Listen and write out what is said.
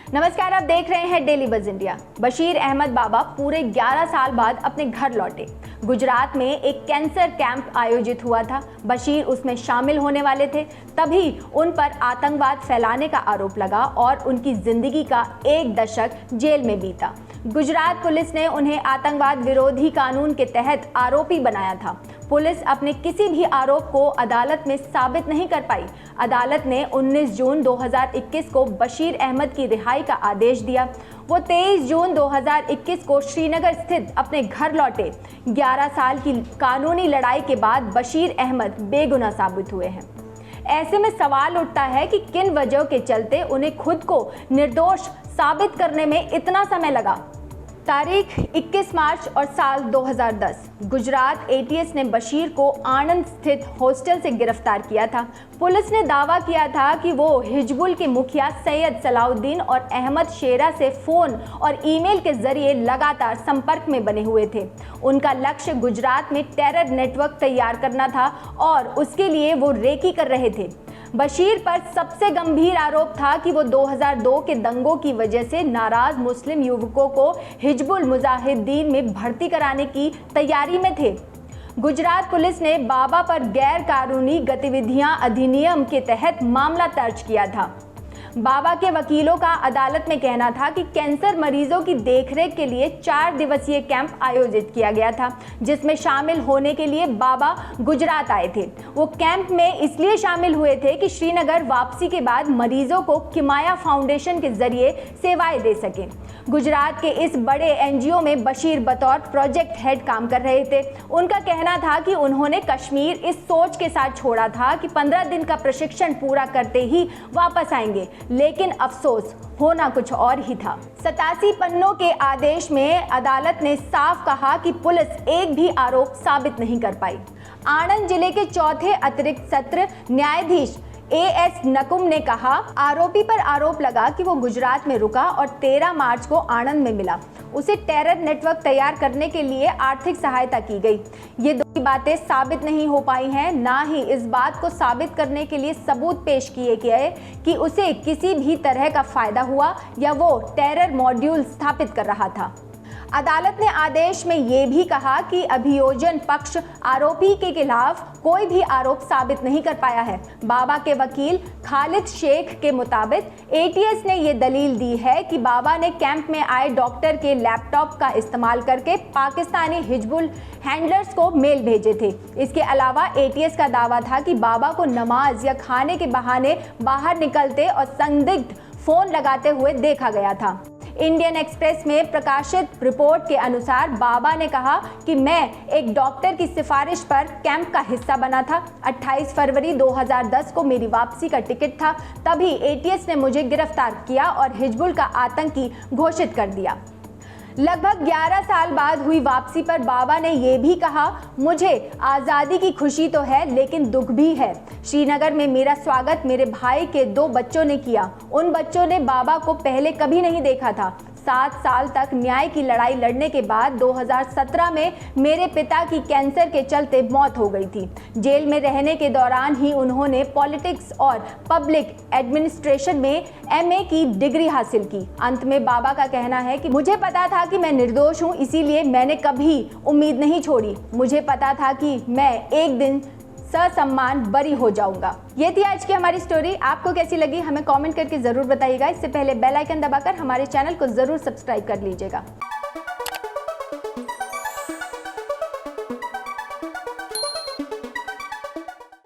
नमस्कार, आप देख रहे हैं डेली बज इंडिया। बशीर अहमद बाबा पूरे 11 साल बाद अपने घर लौटे। गुजरात में एक कैंसर कैंप आयोजित हुआ था। बशीर उसमें शामिल होने वाले थे, तभी उन पर आतंकवाद फैलाने का आरोप लगा और उनकी जिंदगी का 1 दशक जेल में बीता। गुजरात पुलिस ने उन्हें आतंकवाद विरोधी कानून के तहत आरोपी बनाया था। पुलिस अपने किसी भी आरोप को अदालत में साबित नहीं कर पाई। अदालत ने 19 जून 2021 को बशीर अहमद की रिहाई का आदेश दिया। वो 23 जून 2021 को श्रीनगर स्थित अपने घर लौटे। 11 साल की कानूनी लड़ाई के बाद बशीर अहमद बेगुनाह साबित हुए हैं। ऐसे में सवाल उठता है कि किन वजहों के चलते उन्हें खुद को निर्दोष साबित करने में इतना समय लगा। तारीख 21 मार्च और साल 2010। गुजरात एटीएस ने बशीर को आणंद स्थित हॉस्टल से गिरफ्तार किया था। पुलिस ने दावा किया था कि वो हिजबुल के मुखिया सैयद सलाउद्दीन और अहमद शेरा से फोन और ईमेल के जरिए लगातार संपर्क में बने हुए थे। उनका लक्ष्य गुजरात में टेरर नेटवर्क तैयार करना था और उसके लिए वो रेकी कर रहे थे। बशीर पर सबसे गंभीर आरोप था कि वो 2002 के दंगों की वजह से नाराज मुस्लिम युवकों को हिजबुल मुजाहिदीन में भर्ती कराने की तैयारी में थे। गुजरात पुलिस ने बाबा पर गैर कानूनी गतिविधियां अधिनियम के तहत मामला दर्ज किया था। बाबा के वकीलों का अदालत में कहना था कि कैंसर मरीजों की देखरेख के लिए 4 दिवसीय कैंप आयोजित किया गया था, जिसमें शामिल होने के लिए बाबा गुजरात आए थे। वो कैंप में इसलिए शामिल हुए थे कि श्रीनगर वापसी के बाद मरीजों को किमाया फाउंडेशन के जरिए सेवाएं दे सकें। गुजरात के इस बड़े एनजीओ में बशीर बतौर प्रोजेक्ट हेड काम कर रहे थे। उनका कहना था कि उन्होंने कश्मीर इस सोच के साथ छोड़ा था कि 15 दिन का प्रशिक्षण पूरा करते ही वापस आएंगे, लेकिन अफसोस होना कुछ और ही था। 87 पन्नों के आदेश में अदालत ने साफ कहा कि पुलिस एक भी आरोप साबित नहीं कर पाई। आणंद जिले के चौथे अतिरिक्त सत्र न्यायाधीश एएस नकुम ने कहा, आरोपी पर आरोप लगा कि वो गुजरात में रुका और 13 मार्च को आणंद में मिला। उसे टेरर नेटवर्क तैयार करने के लिए आर्थिक सहायता की गई। ये दो बातें साबित नहीं हो पाई हैं, ना ही इस बात को साबित करने के लिए सबूत पेश किए गए कि उसे किसी भी तरह का फायदा हुआ या वो टेरर मॉड्यूल स्थापित कर रहा था। अदालत ने आदेश में ये भी कहा कि अभियोजन पक्ष आरोपी के खिलाफ कोई भी आरोप साबित नहीं कर पाया है। बाबा के वकील खालिद शेख के मुताबिक एटीएस ने ये दलील दी है कि बाबा ने कैंप में आए डॉक्टर के लैपटॉप का इस्तेमाल करके पाकिस्तानी हिजबुल हैंडलर्स को मेल भेजे थे। इसके अलावा एटीएस का दावा था कि बाबा को नमाज या खाने के बहाने बाहर निकलते और संदिग्ध फोन लगाते हुए देखा गया था। इंडियन एक्सप्रेस में प्रकाशित रिपोर्ट के अनुसार बाबा ने कहा कि मैं एक डॉक्टर की सिफारिश पर कैंप का हिस्सा बना था। 28 फरवरी 2010 को मेरी वापसी का टिकट था, तभी एटीएस ने मुझे गिरफ्तार किया और हिजबुल का आतंकी घोषित कर दिया। लगभग 11 साल बाद हुई वापसी पर बाबा ने ये भी कहा, मुझे आज़ादी की खुशी तो है लेकिन दुख भी है। श्रीनगर में मेरा स्वागत मेरे भाई के 2 बच्चों ने किया। उन बच्चों ने बाबा को पहले कभी नहीं देखा था। 7 साल तक न्याय की लड़ाई लड़ने के बाद 2017 में मेरे पिता की कैंसर के चलते मौत हो गई थी। जेल में रहने के दौरान ही उन्होंने पॉलिटिक्स और पब्लिक एडमिनिस्ट्रेशन में एमए की डिग्री हासिल की। अंत में बाबा का कहना है कि मुझे पता था कि मैं निर्दोष हूँ, इसीलिए मैंने कभी उम्मीद नहीं छोड़ी। मुझे पता था कि मैं एक दिन ससम्मान बरी हो जाऊंगा। ये थी आज की हमारी स्टोरी। आपको कैसी लगी हमें कमेंट करके जरूर बताइएगा। इससे पहले बेल आइकन दबाकर हमारे चैनल को जरूर सब्सक्राइब कर लीजिएगा।